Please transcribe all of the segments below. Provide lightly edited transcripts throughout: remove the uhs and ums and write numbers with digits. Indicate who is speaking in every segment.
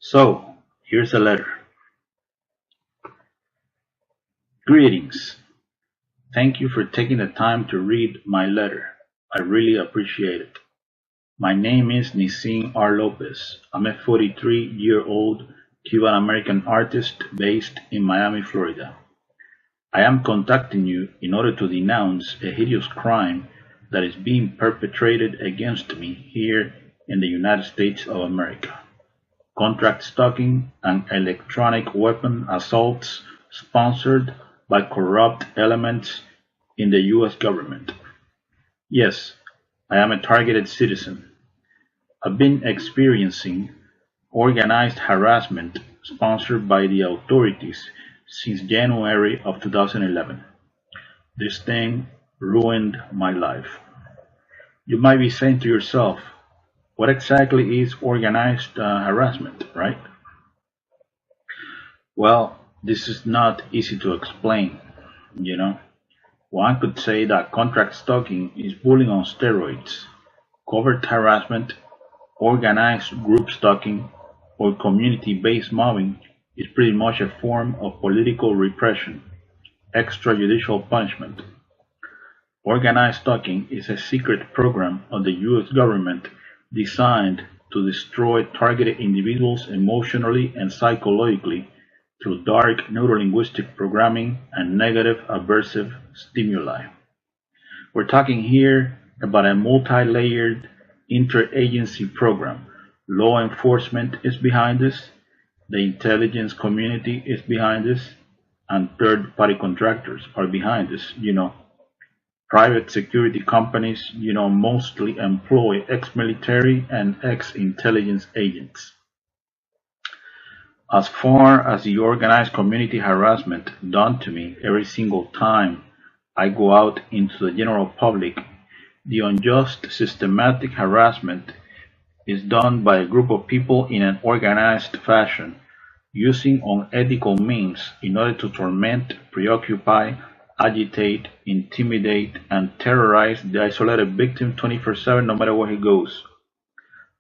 Speaker 1: So, here's a letter. Greetings. Thank you for taking the time to read my letter. I really appreciate it. My name is Nisin R. Lopez. I'm a 43-year-old Cuban American artist based in Miami, Florida. I am contacting you in order to denounce a hideous crime that is being perpetrated against me here in the United States of America. Contract stalking and electronic weapon assaults sponsored by corrupt elements in the US government. Yes, I am a targeted citizen. I've been experiencing organized harassment sponsored by the authorities since January of 2011. This thing ruined my life. You might be saying to yourself, what exactly is organized harassment, right? Well, this is not easy to explain, you know. One could say that contract stalking is bullying on steroids. Covert harassment, organized group stalking, or community-based mobbing is pretty much a form of political repression, extrajudicial punishment. Organized stalking is a secret program of the US government designed to destroy targeted individuals emotionally and psychologically through dark neurolinguistic programming and negative aversive stimuli. We're talking here about a multi-layered interagency program. Law enforcement is behind this, the intelligence community is behind this, and third-party contractors are behind this. Private security companies, mostly employ ex-military and ex-intelligence agents. As far as the organized community harassment done to me every single time I go out into the general public, the unjust systematic harassment is done by a group of people in an organized fashion, using unethical means in order to torment, preoccupy, agitate, intimidate, and terrorize the isolated victim 24/7 no matter where he goes.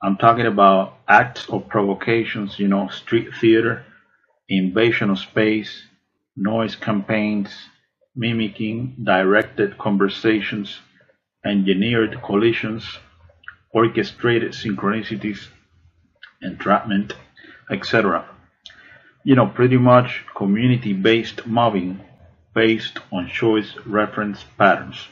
Speaker 1: I'm talking about acts of provocations, street theater, invasion of space, noise campaigns, mimicking directed conversations, engineered collisions, orchestrated synchronicities, entrapment, etc. Pretty much community-based mobbing based on choice reference patterns.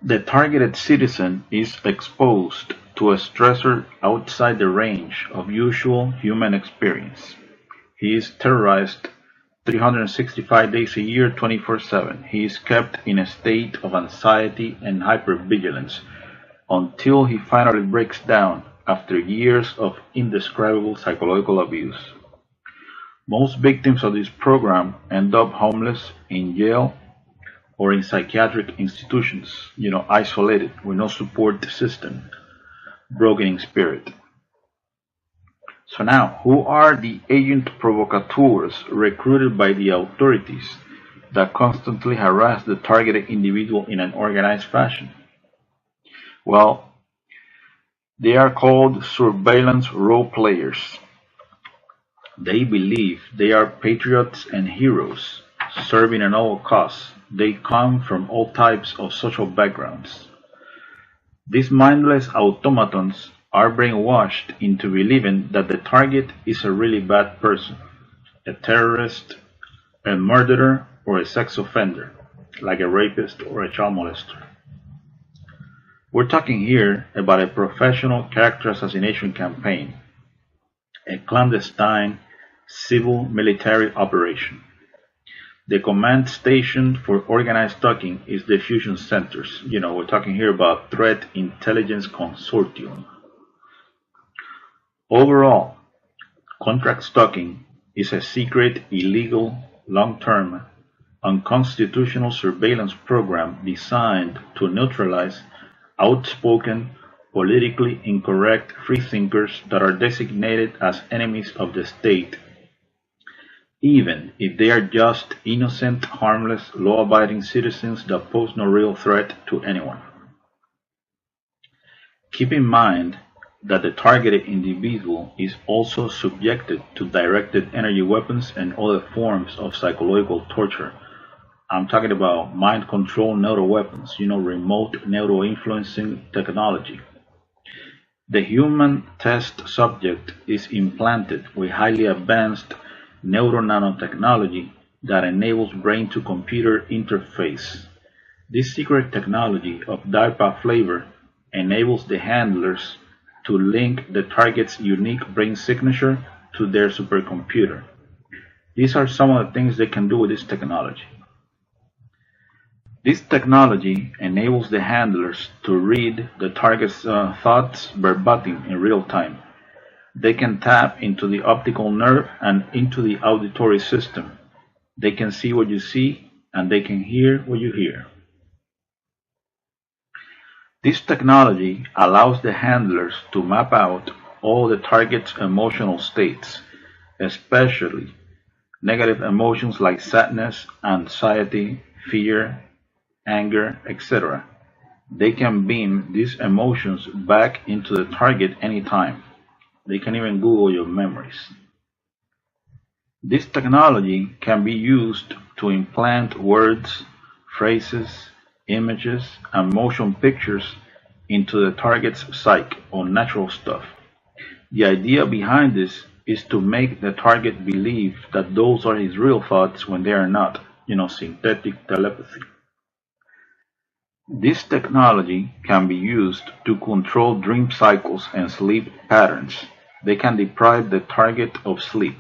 Speaker 1: The targeted citizen is exposed to a stressor outside the range of usual human experience. He is terrorized 365 days a year, 24/7. He is kept in a state of anxiety and hypervigilance until he finally breaks down after years of indescribable psychological abuse. Most victims of this program end up homeless, in jail, or in psychiatric institutions, isolated with no support system, broken in spirit. So now, who are the agent provocateurs recruited by the authorities that constantly harass the targeted individual in an organized fashion? Well, they are called surveillance role players. They believe they are patriots and heroes, serving a noble cause. They come from all types of social backgrounds. These mindless automatons are brainwashed into believing that the target is a really bad person, a terrorist, a murderer, or a sex offender, like a rapist or a child molester. We're talking here about a professional character assassination campaign, a clandestine civil military operation. The command station for organized stalking is the fusion centers. We're talking here about Threat Intelligence Consortium. Overall, contract stalking is a secret, illegal, long-term, unconstitutional surveillance program designed to neutralize outspoken, politically incorrect freethinkers that are designated as enemies of the state, even if they are just innocent, harmless, law-abiding citizens that pose no real threat to anyone. Keep in mind that the targeted individual is also subjected to directed energy weapons and other forms of psychological torture. I'm talking about mind control neural weapons, remote neural influencing technology. The human test subject is implanted with highly advanced neuronanotechnology that enables brain-to-computer interface. This secret technology of DARPA flavor enables the handlers to link the target's unique brain signature to their supercomputer. These are some of the things they can do with this technology. This technology enables the handlers to read the target's thoughts verbatim in real time. They can tap into the optical nerve and into the auditory system. They can see what you see and they can hear what you hear. This technology allows the handlers to map out all the target's emotional states, especially negative emotions like sadness, anxiety, fear, anger, etc. They can beam these emotions back into the target anytime. They can even Google your memories. This technology can be used to implant words, phrases, images, and motion pictures into the target's psyche or natural stuff. The idea behind this is to make the target believe that those are his real thoughts when they are not, synthetic telepathy. This technology can be used to control dream cycles and sleep patterns. They can deprive the target of sleep.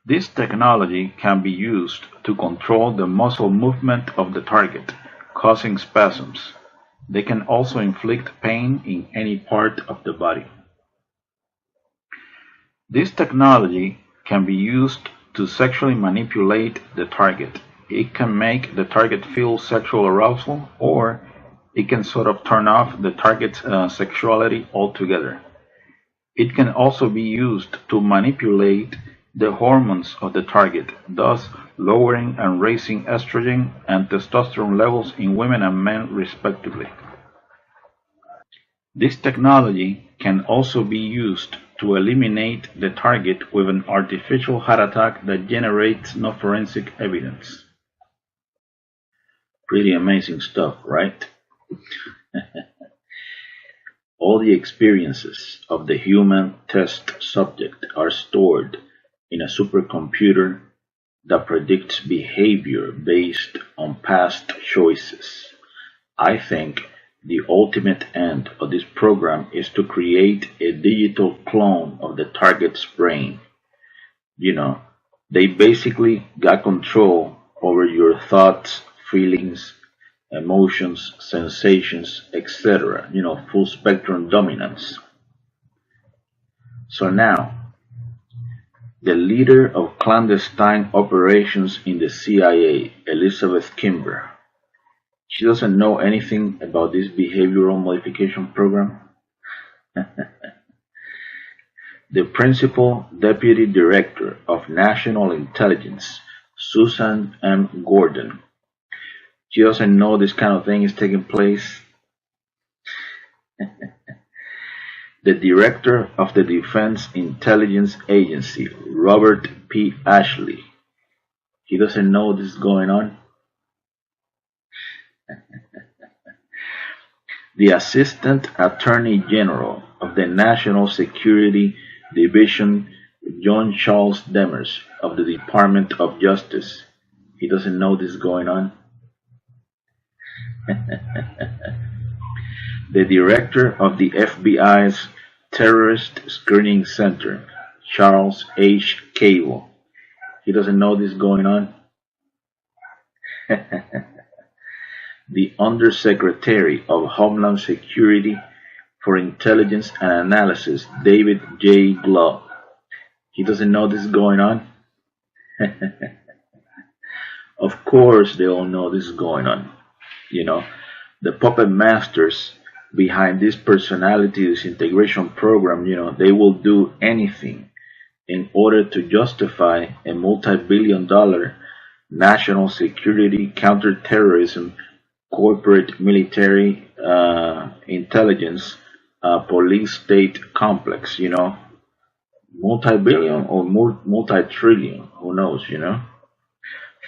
Speaker 1: This technology can be used to control the muscle movement of the target, causing spasms. They can also inflict pain in any part of the body. This technology can be used to sexually manipulate the target. It can make the target feel sexual arousal, or it can sort of turn off the target's sexuality altogether. It can also be used to manipulate the hormones of the target, thus lowering and raising estrogen and testosterone levels in women and men respectively. This technology can also be used to eliminate the target with an artificial heart attack that generates no forensic evidence. Pretty amazing stuff, right? All the experiences of the human test subject are stored in a supercomputer that predicts behavior based on past choices. I think the ultimate end of this program is to create a digital clone of the target's brain. They basically got control over your thoughts, feelings, emotions, sensations, etc. Full spectrum dominance. So now, the leader of clandestine operations in the CIA, Elizabeth Kimber, she doesn't know anything about this behavioral modification program. The principal deputy director of national intelligence, Susan M. Gordon, she doesn't know this kind of thing is taking place. The director of the Defense Intelligence Agency, Robert P. Ashley, he doesn't know this is going on. The Assistant Attorney General of the National Security Division, John Charles Demers, of the Department of Justice, he doesn't know this is going on. The director of the FBI's Terrorist Screening Center, Charles H. Cable, he doesn't know this is going on. The Undersecretary of Homeland Security for Intelligence and Analysis, David J. Glove, he doesn't know this is going on. Of course they all know this is going on. The puppet masters behind this personality disintegration program, they will do anything in order to justify a multi-billion-dollar national security, counterterrorism, corporate military intelligence police state complex, multi-billion or multi-trillion, who knows,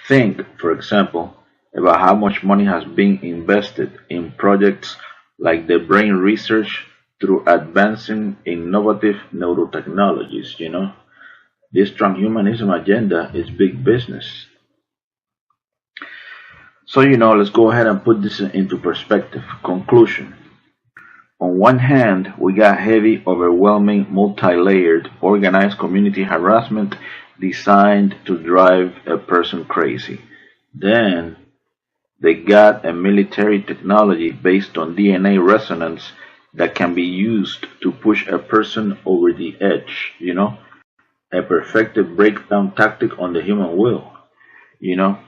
Speaker 1: Think, for example, about how much money has been invested in projects like the brain research through advancing innovative neurotechnologies. This transhumanism agenda is big business. So, let's go ahead and put this into perspective. Conclusion. On one hand, we got heavy, overwhelming, multi-layered, organized community harassment designed to drive a person crazy. Then, they got a military technology based on DNA resonance that can be used to push a person over the edge. A perfected breakdown tactic on the human will. You know,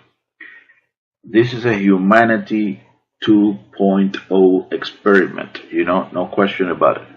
Speaker 1: this is a humanity 2.0 experiment, no question about it.